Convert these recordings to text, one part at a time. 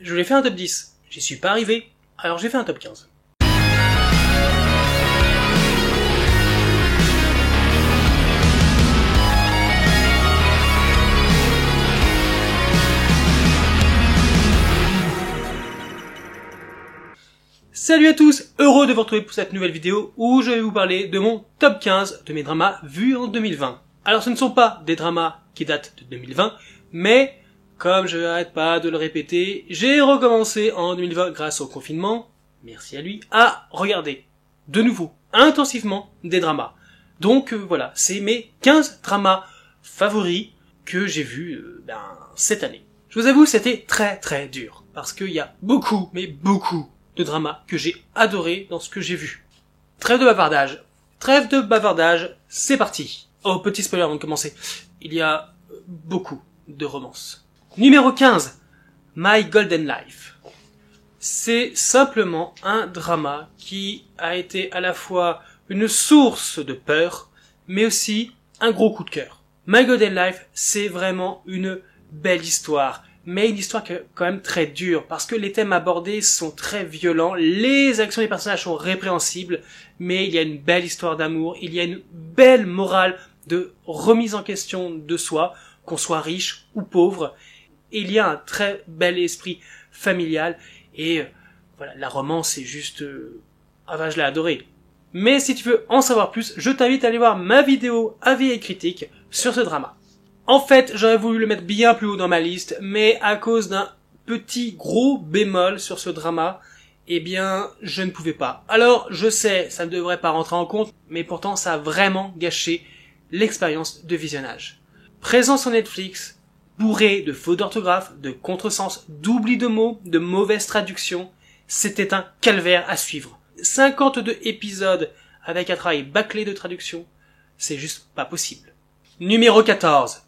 Je voulais faire un top 10, j'y suis pas arrivé, alors j'ai fait un top 15. Salut à tous, heureux de vous retrouver pour cette nouvelle vidéo où je vais vous parler de mon top 15 de mes dramas vus en 2020. Alors ce ne sont pas des dramas qui datent de 2020, mais comme je n'arrête pas de le répéter, j'ai recommencé en 2020 grâce au confinement, merci à lui, à regarder de nouveau, intensivement, des dramas. Donc voilà, c'est mes 15 dramas favoris que j'ai vus cette année. Je vous avoue, c'était très dur, parce qu'il y a beaucoup, mais beaucoup de dramas que j'ai adoré dans ce que j'ai vu. Trêve de bavardage, c'est parti. Oh, petit spoiler avant de commencer, il y a beaucoup de romances. Numéro 15, My Golden Life. C'est simplement un drama qui a été à la fois une source de peur, mais aussi un gros coup de cœur. My Golden Life, c'est vraiment une belle histoire, mais une histoire quand même très dure, parce que les thèmes abordés sont très violents, les actions des personnages sont répréhensibles, mais il y a une belle histoire d'amour, il y a une belle morale de remise en question de soi, qu'on soit riche ou pauvre, et il y a un très bel esprit familial, et voilà, la romance est juste... je l'ai adoré. Mais si tu veux en savoir plus, je t'invite à aller voir ma vidéo avis et critique sur ce drama. En fait, j'aurais voulu le mettre bien plus haut dans ma liste, mais à cause d'un petit gros bémol sur ce drama, eh bien, je ne pouvais pas. Alors, je sais, ça ne devrait pas rentrer en compte, mais pourtant, ça a vraiment gâché l'expérience de visionnage. Présent sur Netflix, bourré de fautes d'orthographe, de contresens, d'oubli de mots, de mauvaises traductions, c'était un calvaire à suivre. 52 épisodes avec un travail bâclé de traduction, c'est juste pas possible. Numéro 14.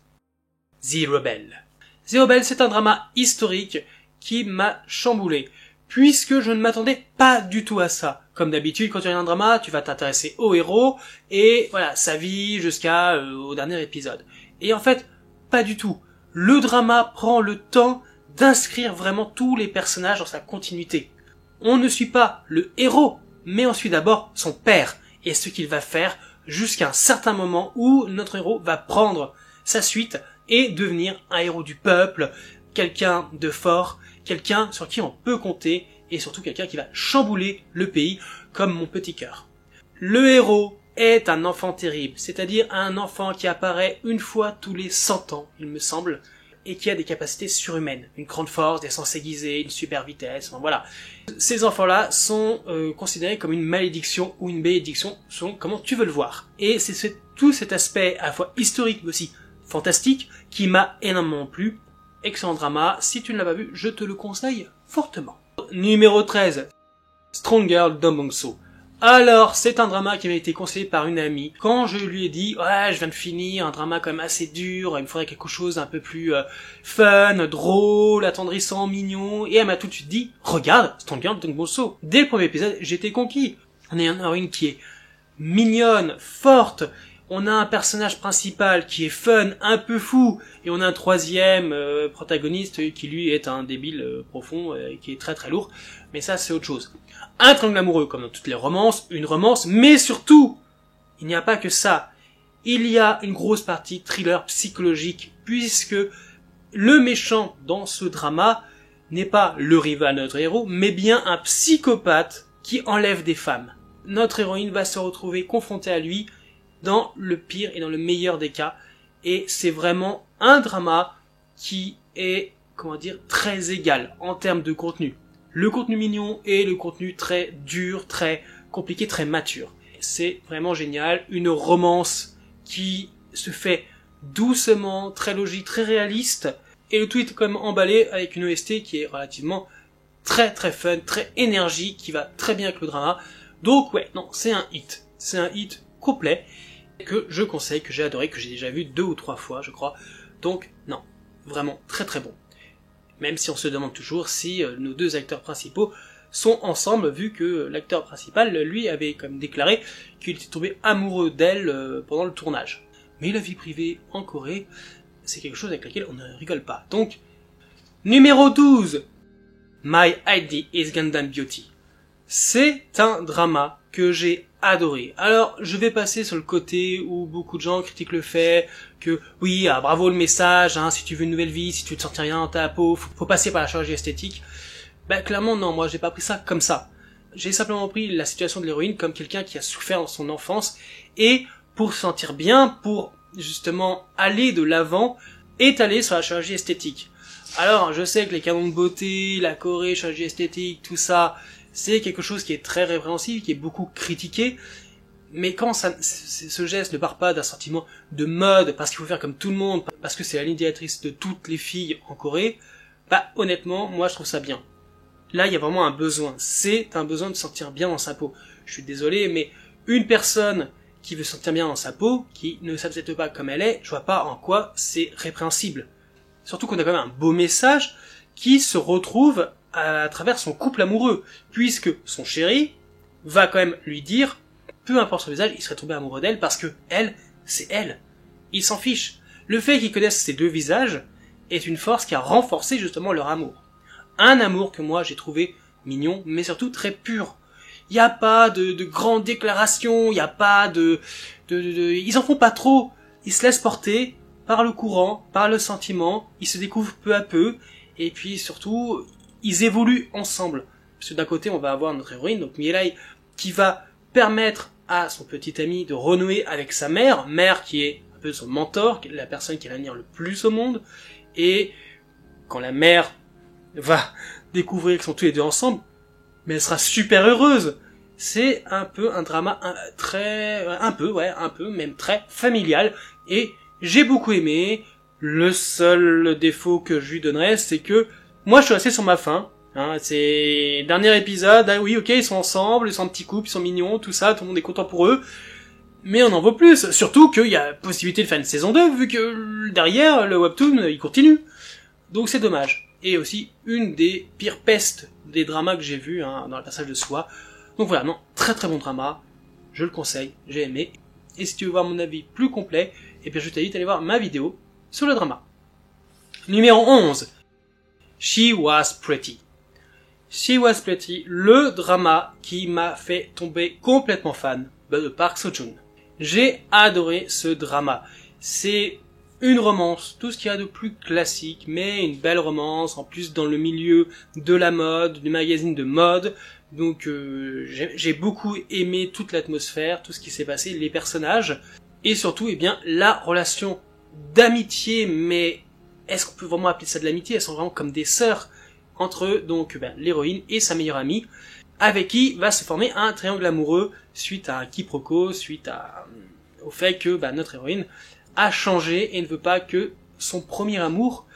The Rebel. The Rebel, c'est un drama historique qui m'a chamboulé, puisque je ne m'attendais pas du tout à ça. Comme d'habitude, quand tu regardes un drama, tu vas t'intéresser au héros, et voilà, sa vie au dernier épisode. Et en fait, pas du tout. Le drama prend le temps d'inscrire vraiment tous les personnages dans sa continuité. On ne suit pas le héros, mais on suit d'abord son père, et ce qu'il va faire jusqu'à un certain moment où notre héros va prendre sa suite et devenir un héros du peuple, quelqu'un de fort, quelqu'un sur qui on peut compter, et surtout quelqu'un qui va chambouler le pays comme mon petit cœur. Le héros est un enfant terrible, c'est-à-dire un enfant qui apparaît une fois tous les 100 ans, il me semble, et qui a des capacités surhumaines, une grande force, des sens aiguisés, une super vitesse, voilà. Ces enfants-là sont considérés comme une malédiction ou une bénédiction, selon comment tu veux le voir. Et c'est tout cet aspect à la fois historique mais aussi fantastique qui m'a énormément plu. Excellent drama, si tu ne l'as pas vu, je te le conseille fortement. Numéro 13, Strong Girl Dombongso. Alors, c'est un drama qui m'a été conseillé par une amie. Quand je lui ai dit, ouais, je viens de finir un drama quand même assez dur, il me faudrait quelque chose d'un peu plus fun, drôle, attendrissant, mignon, et elle m'a tout de suite dit, regarde, Strong Girl Dombongso. Dès le premier épisode, j'étais conquis. On a une héroïne qui est mignonne, forte, on a un personnage principal qui est fun, un peu fou, et on a un troisième protagoniste qui lui est un débile profond, qui est très lourd, mais ça c'est autre chose. Un triangle amoureux, comme dans toutes les romances, une romance, mais surtout, il n'y a pas que ça. Il y a une grosse partie thriller psychologique, puisque le méchant dans ce drama n'est pas le rival de notre héros, mais bien un psychopathe qui enlève des femmes. Notre héroïne va se retrouver confrontée à lui dans le pire et dans le meilleur des cas, et c'est vraiment un drama qui est, très égal en termes de contenu. Le contenu mignon et le contenu très dur, très compliqué, très mature. C'est vraiment génial, une romance qui se fait doucement, très logique, très réaliste, et le tout est quand même emballé avec une OST qui est relativement très fun, très énergique, qui va très bien avec le drama. Donc ouais, non, c'est un hit complet, que je conseille, que j'ai adoré, que j'ai déjà vu 2 ou 3 fois, je crois. Donc non, vraiment très bon. Même si on se demande toujours si nos 2 acteurs principaux sont ensemble, vu que l'acteur principal, lui, avait comme déclaré qu'il était tombé amoureux d'elle pendant le tournage. Mais la vie privée en Corée, c'est quelque chose avec laquelle on ne rigole pas. Donc, numéro 12, My ID is Gundam Beauty. C'est un drama que j'ai adoré. Alors, je vais passer sur le côté où beaucoup de gens critiquent le fait que, oui, bravo le message, si tu veux une nouvelle vie, si tu veux te sentir bien dans ta peau, faut passer par la chirurgie esthétique. Clairement, non, moi, j'ai pas pris ça comme ça. J'ai simplement pris la situation de l'héroïne comme quelqu'un qui a souffert dans son enfance, et pour se sentir bien, pour justement aller de l'avant, est allé sur la chirurgie esthétique. Alors, je sais que les canons de beauté, la Corée, chirurgie esthétique, tout ça, c'est quelque chose qui est très répréhensible, qui est beaucoup critiqué, mais quand ce geste ne part pas d'un sentiment de mode, parce qu'il faut faire comme tout le monde, parce que c'est la ligne directrice de toutes les filles en Corée, honnêtement, moi je trouve ça bien. Là, il y a vraiment un besoin. C'est un besoin de se sentir bien dans sa peau. Je suis désolé, mais une personne qui veut se sentir bien dans sa peau, qui ne s'accepte pas comme elle est, je vois pas en quoi c'est répréhensible. Surtout qu'on a quand même un beau message qui se retrouve à travers son couple amoureux, puisque son chéri va quand même lui dire, peu importe son visage, il serait tombé amoureux d'elle parce que elle, c'est elle. Il s'en fiche. Le fait qu'ils connaissent ces deux visages est une force qui a renforcé justement leur amour. Un amour que moi j'ai trouvé mignon, mais surtout très pur. Il n'y a pas de grandes déclarations, il n'y a pas ils en font pas trop. Ils se laissent porter par le courant, par le sentiment, ils se découvrent peu à peu, et puis surtout, ils évoluent ensemble. Parce que d'un côté, on va avoir notre héroïne, donc Mirai, qui va permettre à son petit ami de renouer avec sa mère qui est un peu son mentor, qui est la personne qui va venir le plus au monde, et quand la mère va découvrir qu'ils sont tous les deux ensemble, mais elle sera super heureuse. C'est un peu un drama même très familial, et j'ai beaucoup aimé. Le seul défaut que je lui donnerais, c'est que moi je suis resté sur ma faim. C'est dernier épisode, oui ok, ils sont ensemble, ils sont un petit couple, ils sont mignons, tout ça, tout le monde est content pour eux. Mais on en veut plus, surtout qu'il y a possibilité de faire une saison 2, vu que derrière, le webtoon, il continue. Donc c'est dommage. Et aussi, une des pires pestes des dramas que j'ai vus, dans le passage de Soi. Donc voilà, non, très très bon drama, je le conseille, j'ai aimé. Et si tu veux voir mon avis plus complet, je t'invite à aller voir ma vidéo sur le drama. Numéro 11. She Was Pretty. She Was Pretty, le drama qui m'a fait tomber complètement fan de Park Seo-joon. J'ai adoré ce drama. C'est une romance, tout ce qu'il y a de plus classique, mais une belle romance, en plus dans le milieu de la mode, du magazine de mode. Donc j'ai beaucoup aimé toute l'atmosphère, tout ce qui s'est passé, les personnages, et surtout la relation d'amitié, mais est-ce qu'on peut vraiment appeler ça de l'amitié? Elles sont vraiment comme des sœurs entre eux, donc l'héroïne et sa meilleure amie, avec qui va se former un triangle amoureux suite à un quiproquo, suite au fait que notre héroïne a changé et ne veut pas que son premier amour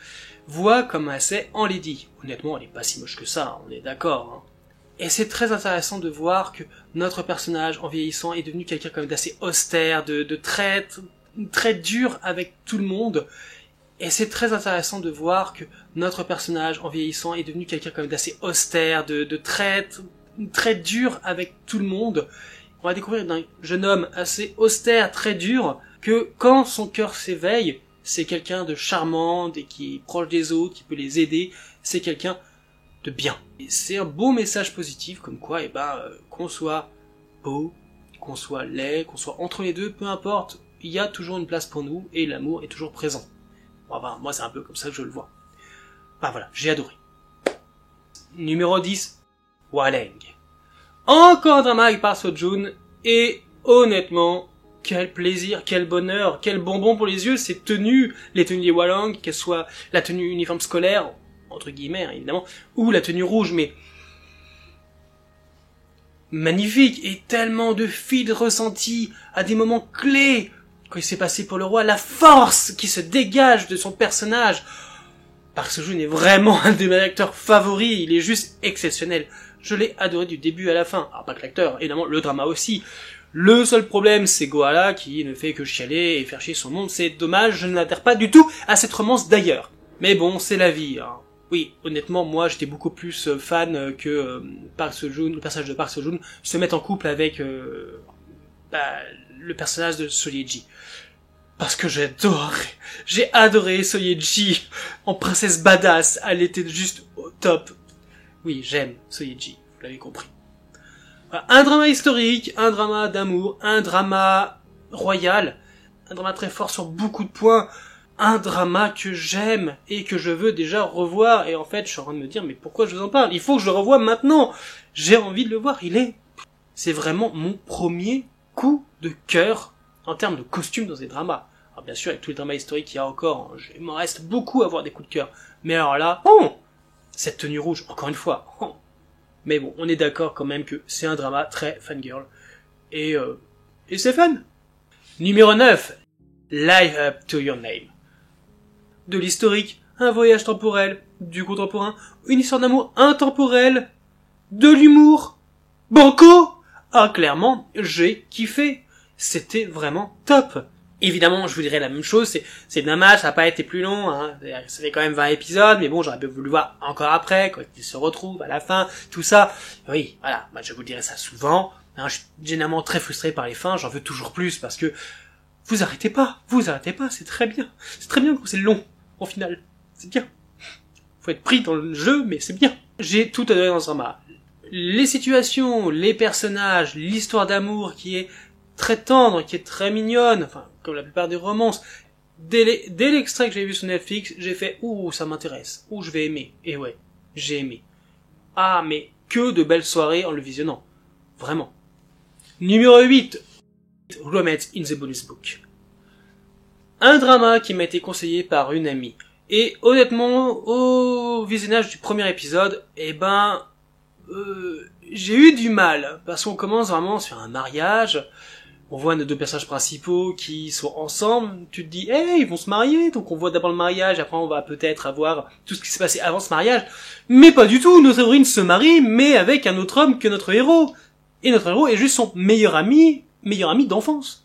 voit comme assez en lady. Honnêtement, elle est pas si moche que ça, on est d'accord. Et c'est très intéressant de voir que notre personnage, en vieillissant, est devenu quelqu'un comme d'assez austère, de très dur avec tout le monde. Et c'est très intéressant de voir que notre personnage, en vieillissant, est devenu quelqu'un comme d'assez austère, de très dur avec tout le monde. On va découvrir d'un jeune homme assez austère, très dur, que quand son cœur s'éveille, c'est quelqu'un de charmant, et qui est proche des autres, qui peut les aider, c'est quelqu'un de bien. Et c'est un beau message positif, comme quoi, qu'on soit beau, qu'on soit laid, qu'on soit entre les deux, peu importe, il y a toujours une place pour nous, et l'amour est toujours présent. Moi c'est un peu comme ça que je le vois. Voilà, j'ai adoré. Numéro 10, Hwaleng. Encore un drama avec Park Seo-joon, et honnêtement, quel plaisir, quel bonheur, quel bonbon pour les yeux, ces tenues, les tenues des Hwaleng, qu'elles soient la tenue uniforme scolaire, entre guillemets, évidemment, ou la tenue rouge, mais magnifique, et tellement de fils ressentis à des moments clés, quand il s'est passé pour le roi, la force qui se dégage de son personnage. Park Seo-joon est vraiment un de mes acteurs favoris, il est juste exceptionnel. Je l'ai adoré du début à la fin. Alors pas que l'acteur, évidemment, le drama aussi. Le seul problème, c'est Goala qui ne fait que chialer et faire chier son monde. C'est dommage, je n'adhère pas du tout à cette romance d'ailleurs. Mais bon, c'est la vie. Oui, honnêtement, moi, j'étais beaucoup plus fan que Park Seo-joon, le personnage de Park Seo-joon, se mette en couple avec le personnage de Solyeji. Parce que j'ai adoré Solyeji en princesse badass. Elle était juste au top. Oui, j'aime Soyeji, vous l'avez compris. Voilà, un drama historique, un drama d'amour, un drama royal, un drama très fort sur beaucoup de points, un drama que j'aime et que je veux déjà revoir, et en fait je suis en train de me dire mais pourquoi je vous en parle? Il faut que je le revoie maintenant. J'ai envie de le voir, c'est vraiment mon premier coup de cœur en termes de costumes dans des dramas. Alors bien sûr avec tous les dramas historiques qu'il y a encore, il m'en reste beaucoup à voir des coups de cœur. Mais alors là, cette tenue rouge, encore une fois. Mais bon, on est d'accord quand même que c'est un drama très fangirl. Et c'est fun. Numéro 9. Live Up to Your Name. De l'historique, un voyage temporel, du contemporain, une histoire d'amour intemporelle, de l'humour. Banco! Ah, clairement, j'ai kiffé. C'était vraiment top. Évidemment, je vous dirais la même chose, c'est dommage, ça n'a pas été plus long, hein. Ça fait quand même 20 épisodes, mais bon, j'aurais bien voulu voir encore après, quand ils se retrouvent à la fin, tout ça. Oui, voilà, moi je vous dirais ça souvent, hein, je suis généralement très frustré par les fins, j'en veux toujours plus, parce que vous arrêtez pas, c'est très bien quand c'est long, au final, c'est bien. Faut être pris dans le jeu, mais c'est bien. J'ai tout adoré dans ce drama. Les situations, les personnages, l'histoire d'amour qui est très tendre, qui est très mignonne, enfin, comme la plupart des romances. Dès l'extrait que j'ai vu sur Netflix, j'ai fait « Ouh, ça m'intéresse. Ouh, je vais aimer. » Et ouais, j'ai aimé. Ah, mais que de belles soirées en le visionnant. Vraiment. Numéro 8. Romance in the Bonus Book. Un drama qui m'a été conseillé par une amie. Et honnêtement, au visionnage du premier épisode, j'ai eu du mal. Parce qu'on commence vraiment sur un mariage. On voit nos deux personnages principaux qui sont ensemble, tu te dis, ils vont se marier, donc on voit d'abord le mariage, après on va peut-être avoir tout ce qui s'est passé avant ce mariage, mais pas du tout, notre héroïne se marie, mais avec un autre homme que notre héros, et notre héros est juste son meilleur ami d'enfance.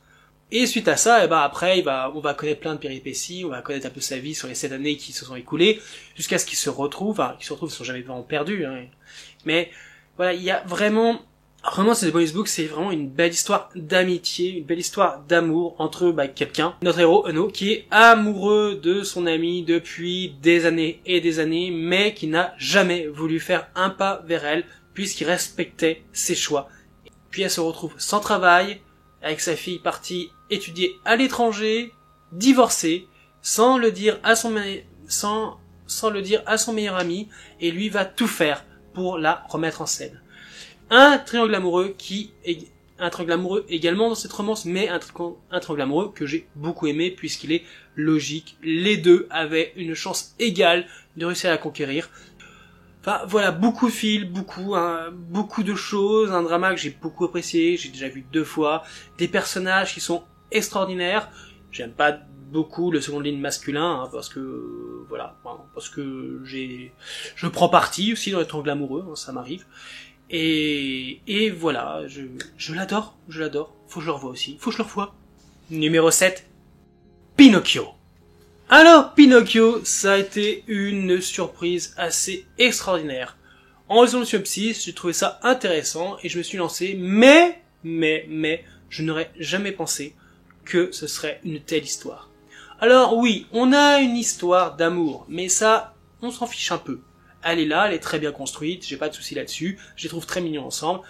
Et suite à ça, après, on va connaître plein de péripéties, on va connaître un peu sa vie sur les 7 années qui se sont écoulées, jusqu'à ce qu'ils se retrouvent, ils sont jamais vraiment perdus, hein. Mais, voilà, il y a vraiment c'est The Bonus Book, c'est vraiment une belle histoire d'amitié, une belle histoire d'amour entre quelqu'un, notre héros Uno, qui est amoureux de son ami depuis des années et des années, mais qui n'a jamais voulu faire un pas vers elle, puisqu'il respectait ses choix. Puis elle se retrouve sans travail, avec sa fille partie étudier à l'étranger, divorcée, sans le dire à son meilleur ami, et lui va tout faire pour la remettre en scène. Un triangle amoureux également dans cette romance, mais un triangle amoureux que j'ai beaucoup aimé puisqu'il est logique. Les deux avaient une chance égale de réussir à la conquérir. Enfin voilà, beaucoup de fils, beaucoup de choses, un drama que j'ai beaucoup apprécié, j'ai déjà vu 2 fois, des personnages qui sont extraordinaires. J'aime pas beaucoup le second ligne masculin, hein, parce que je prends parti aussi dans les triangles amoureux, hein, ça m'arrive. Et voilà, je l'adore, faut que je le revoie aussi, faut que je le revoie. Numéro 7, Pinocchio. Alors, Pinocchio, ça a été une surprise assez extraordinaire. En lisant le synopsis, j'ai trouvé ça intéressant et je me suis lancé, mais, je n'aurais jamais pensé que ce serait une telle histoire. Alors oui, on a une histoire d'amour, mais ça, on s'en fiche un peu. Elle est là, elle est très bien construite, j'ai pas de soucis là-dessus, je les trouve très mignons ensemble.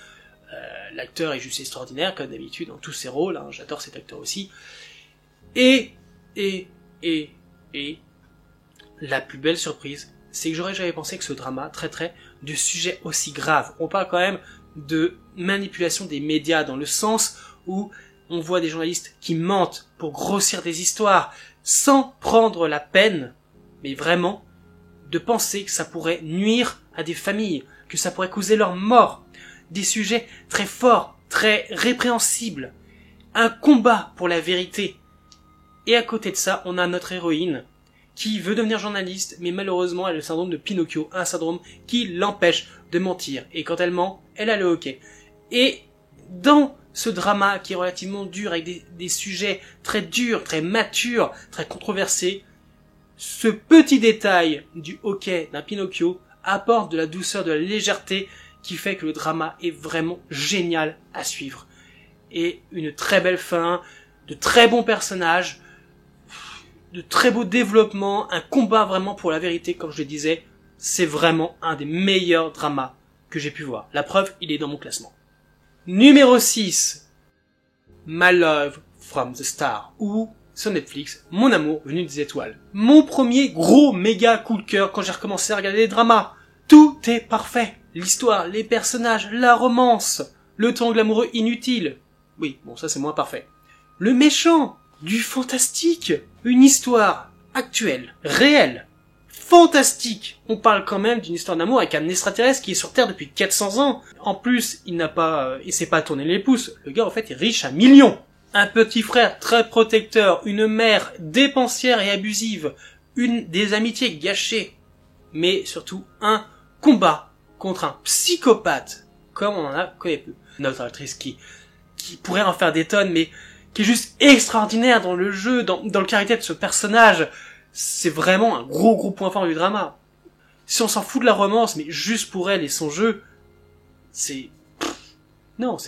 L'acteur est juste extraordinaire, comme d'habitude, dans tous ses rôles, hein, j'adore cet acteur aussi. Et la plus belle surprise, c'est que j'aurais jamais pensé que ce drama traiterait de sujets aussi graves. On parle quand même de manipulation des médias, dans le sens où on voit des journalistes qui mentent pour grossir des histoires, sans prendre la peine, mais vraiment, de penser que ça pourrait nuire à des familles, que ça pourrait causer leur mort. Des sujets très forts, très répréhensibles. Un combat pour la vérité. Et à côté de ça, on a notre héroïne qui veut devenir journaliste, mais malheureusement elle a le syndrome de Pinocchio, un syndrome qui l'empêche de mentir. Et quand elle ment, elle a le hoquet. Et dans ce drama qui est relativement dur, avec des sujets très durs, très matures, très controversés, ce petit détail du hoquet d'un Pinocchio apporte de la douceur, de la légèreté qui fait que le drama est vraiment génial à suivre. Et une très belle fin, de très bons personnages, de très beaux développements, un combat vraiment pour la vérité, comme je le disais, c'est vraiment un des meilleurs dramas que j'ai pu voir. La preuve, il est dans mon classement. Numéro 6, My Love from the Star, ou sur Netflix, Mon amour venu des étoiles. Mon premier gros méga coup de cœur quand j'ai recommencé à regarder les dramas. Tout est parfait. L'histoire, les personnages, la romance, le triangle amoureux inutile. Oui, bon, ça c'est moins parfait. Le méchant, du fantastique, une histoire actuelle, réelle, fantastique. On parle quand même d'une histoire d'amour avec un extraterrestre qui est sur Terre depuis 400 ans. En plus, il s'est pas tourné les pouces. Le gars, en fait, est riche à millions. Un petit frère très protecteur, une mère dépensière et abusive, des amitiés gâchées, mais surtout un combat contre un psychopathe, comme on en a connu peu. Notre actrice qui pourrait en faire des tonnes, mais qui est juste extraordinaire dans le jeu, dans le caractère de ce personnage. C'est vraiment un gros point fort du drama. Si on s'en fout de la romance, mais juste pour elle et son jeu, c'est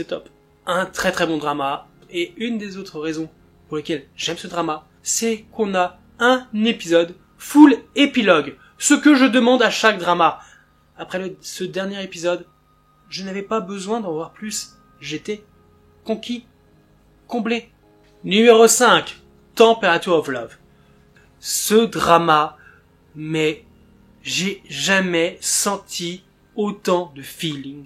top. Un très bon drama. Et une des autres raisons pour lesquelles j'aime ce drama, c'est qu'on a un épisode full épilogue. Ce que je demande à chaque drama. Après ce dernier épisode, je n'avais pas besoin d'en voir plus. J'étais conquis, comblé. Numéro 5, Temperature of Love. Ce drama, mais j'ai jamais senti autant de feeling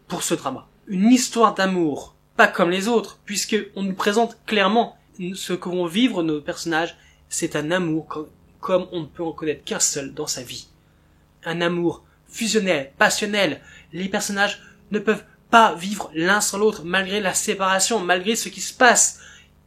pour ce drama. Une histoire d'amour, pas comme les autres, puisque on nous présente clairement ce que vont vivre nos personnages. C'est un amour comme on ne peut en connaître qu'un seul dans sa vie. Un amour fusionnel, passionnel. Les personnages ne peuvent pas vivre l'un sans l'autre, malgré la séparation, malgré ce qui se passe.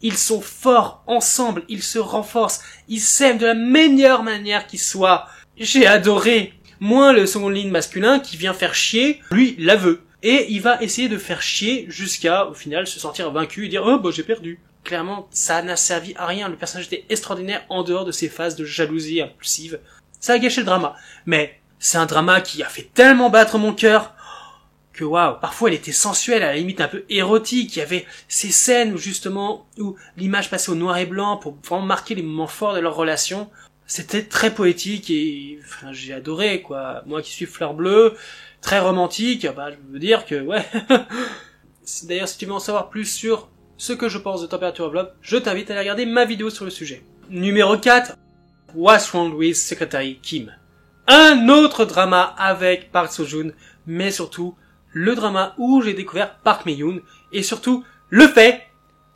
Ils sont forts ensemble, ils se renforcent, ils s'aiment de la meilleure manière qui soit. J'ai adoré. Moins le second ligne masculin qui vient faire chier, lui l'aveu. Et il va essayer de faire chier jusqu'à, au final, se sentir vaincu et dire « Oh, bah j'ai perdu ». Clairement, ça n'a servi à rien. Le personnage était extraordinaire en dehors de ses phases de jalousie impulsive. Ça a gâché le drama. Mais c'est un drama qui a fait tellement battre mon cœur que waouh, parfois elle était sensuelle, à la limite un peu érotique. Il y avait ces scènes où l'image passait au noir et blanc pour vraiment marquer les moments forts de leur relation. C'était très poétique et enfin, j'ai adoré quoi. Moi qui suis fleur bleue, très romantique, bah je veux dire que ouais. D'ailleurs, si tu veux en savoir plus sur ce que je pense de Temperature of Love, je t'invite à aller regarder ma vidéo sur le sujet. Numéro 4, What's Wrong with Secretary Kim. Un autre drama avec Park Seo-joon, mais surtout le drama où j'ai découvert Park Mi-yoon, et surtout le fait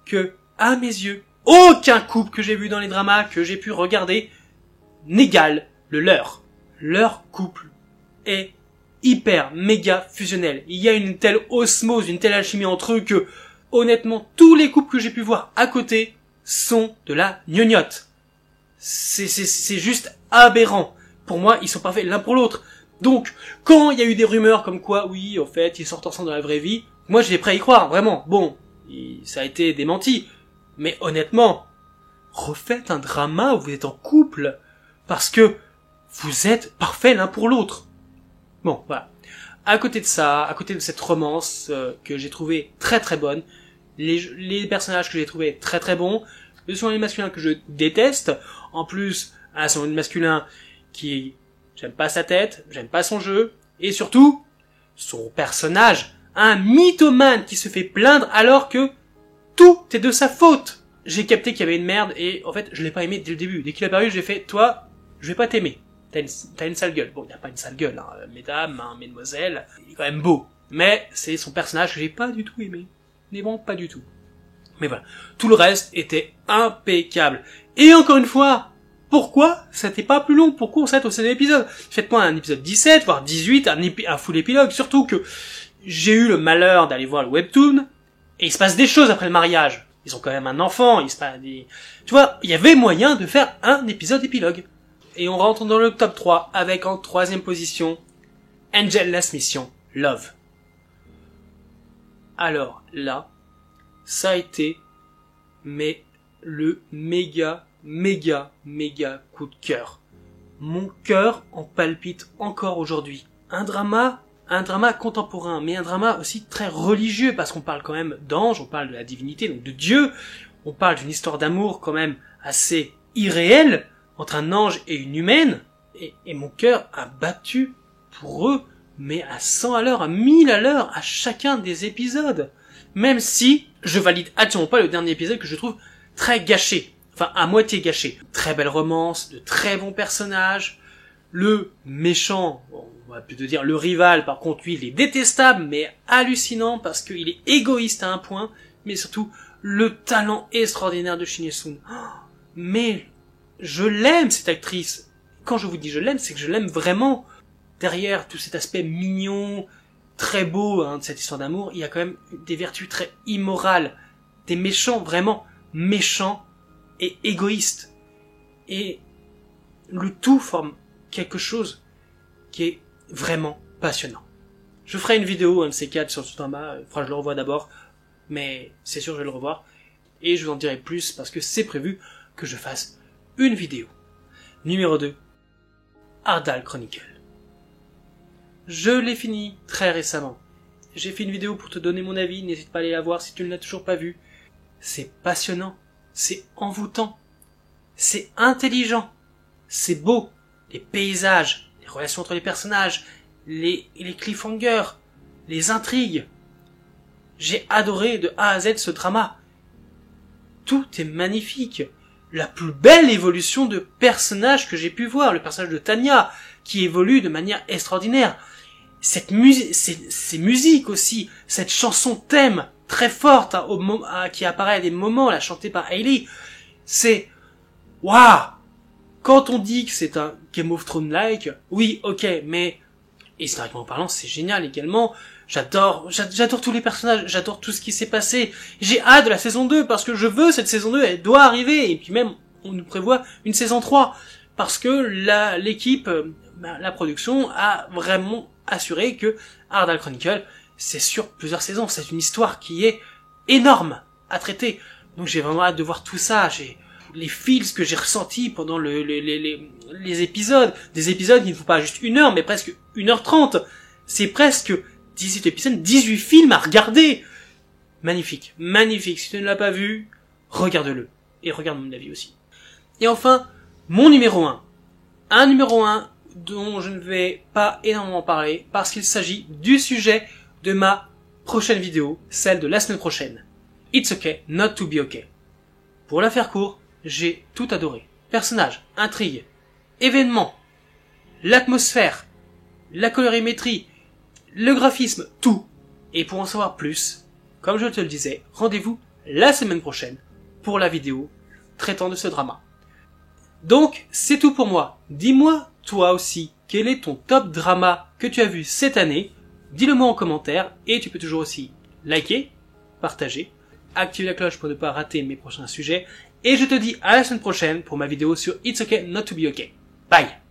que, à mes yeux, aucun couple que j'ai vu dans les dramas que j'ai pu regarder n'égale le leur. Leur couple est hyper méga fusionnel. Il y a une telle osmose, une telle alchimie entre eux que, honnêtement, tous les couples que j'ai pu voir à côté sont de la gnognotte. C'est juste aberrant. Pour moi, ils sont parfaits l'un pour l'autre. Donc, quand il y a eu des rumeurs comme quoi, oui, en fait, ils sortent ensemble dans la vraie vie, moi j'étais prêt à y croire, vraiment. Bon, ça a été démenti. Mais honnêtement, refaites un drama où vous êtes en couple, parce que vous êtes parfaits l'un pour l'autre. Bon, voilà. À côté de ça, à côté de cette romance que j'ai trouvée très bonne, les personnages que j'ai trouvés très bons, le second masculin que je déteste, en plus, un second masculin qui... J'aime pas sa tête, j'aime pas son jeu, et surtout, son personnage, un mythomane qui se fait plaindre alors que tout est de sa faute. J'ai capté qu'il y avait une merde, et en fait, je l'ai pas aimé dès le début. Dès qu'il est apparu, j'ai fait, toi, je vais pas t'aimer. T'as une sale gueule. Bon, il n'y a pas une sale gueule, hein, mesdames, hein, mesdemoiselles, il est quand même beau. Mais c'est son personnage que j'ai pas du tout aimé. Mais bon, pas du tout. Mais voilà. Tout le reste était impeccable. Et encore une fois, pourquoi c'était pas plus long? Pourquoi on s'arrête au 7 épisode? Faites-moi un épisode 17, voire 18, un full épilogue. Surtout que j'ai eu le malheur d'aller voir le webtoon, et il se passe des choses après le mariage. Ils ont quand même un enfant, il se passe des... Tu vois, il y avait moyen de faire un épisode épilogue. Et on rentre dans le top 3 avec en 3e position Angel Last Mission, Love. Alors là, ça a été mais le méga coup de cœur. Mon cœur en palpite encore aujourd'hui. Un drama contemporain, mais un drama aussi très religieux, parce qu'on parle quand même d'ange, on parle de la divinité, donc de Dieu, on parle d'une histoire d'amour quand même assez irréelle, entre un ange et une humaine, Et mon cœur a battu pour eux, mais à 100 à l'heure, à 1000 à l'heure, à chacun des épisodes. Même si je valide absolument pas le dernier épisode que je trouve très gâché. Enfin, à moitié gâché. Très belle romance, de très bons personnages. Le méchant, bon, on va plutôt dire le rival, par contre, lui, il est détestable, mais hallucinant parce qu'il est égoïste à un point, mais surtout, le talent extraordinaire de Shin Ye-sun. Mais, je l'aime, cette actrice. Quand je vous dis je l'aime, c'est que je l'aime vraiment. Derrière tout cet aspect mignon, très beau, hein, de cette histoire d'amour, il y a quand même des vertus très immorales. Des méchants, vraiment méchants et égoïstes. Et le tout forme quelque chose qui est vraiment passionnant. Je ferai une vidéo, un de ces quatre, sur ce drama. Enfin, je le revois d'abord, mais c'est sûr, je vais le revoir. Et je vous en dirai plus parce que c'est prévu que je fasse une vidéo. Numéro 2. Ardal Chronicle. Je l'ai fini très récemment. J'ai fait une vidéo pour te donner mon avis, n'hésite pas à aller la voir si tu ne l'as toujours pas vue. C'est passionnant, c'est envoûtant, c'est intelligent, c'est beau, les paysages, les relations entre les personnages, les cliffhangers, les intrigues. J'ai adoré de A à Z ce drama. Tout est magnifique. La plus belle évolution de personnage que j'ai pu voir, le personnage de Tanya, qui évolue de manière extraordinaire. Cette ces musiques aussi, cette chanson thème très forte qui apparaît à des moments, là, chantée par Hailey, c'est waouh. Quand on dit que c'est un Game of Thrones-like, oui, ok, mais historiquement parlant, c'est génial également. J'adore tous les personnages, j'adore tout ce qui s'est passé. J'ai hâte de la saison 2 parce que je veux cette saison 2, elle doit arriver. Et puis même, on nous prévoit une saison 3 parce que l'équipe, la production a vraiment assuré que Ardal Chronicle, c'est sur plusieurs saisons. C'est une histoire qui est énorme à traiter. Donc j'ai vraiment hâte de voir tout ça. J'ai les feels que j'ai ressentis pendant les épisodes. Des épisodes qui ne font pas juste 1 heure, mais presque 1h30. C'est presque 18 épisodes, 18 films à regarder. Magnifique, magnifique. Si tu ne l'as pas vu, regarde-le. Et regarde mon avis aussi. Et enfin, mon numéro 1. Un numéro 1 dont je ne vais pas énormément parler parce qu'il s'agit du sujet de ma prochaine vidéo, celle de la semaine prochaine. It's okay not to be okay. Pour la faire court, j'ai tout adoré. Personnages, intrigue, événements, l'atmosphère, la colorimétrie, le graphisme, tout. Et pour en savoir plus, comme je te le disais, rendez-vous la semaine prochaine pour la vidéo traitant de ce drama. Donc, c'est tout pour moi. Dis-moi, toi aussi, quel est ton top drama que tu as vu cette année? Dis-le moi en commentaire et tu peux toujours aussi liker, partager, activer la cloche pour ne pas rater mes prochains sujets. Et je te dis à la semaine prochaine pour ma vidéo sur It's Okay Not To Be Okay. Bye!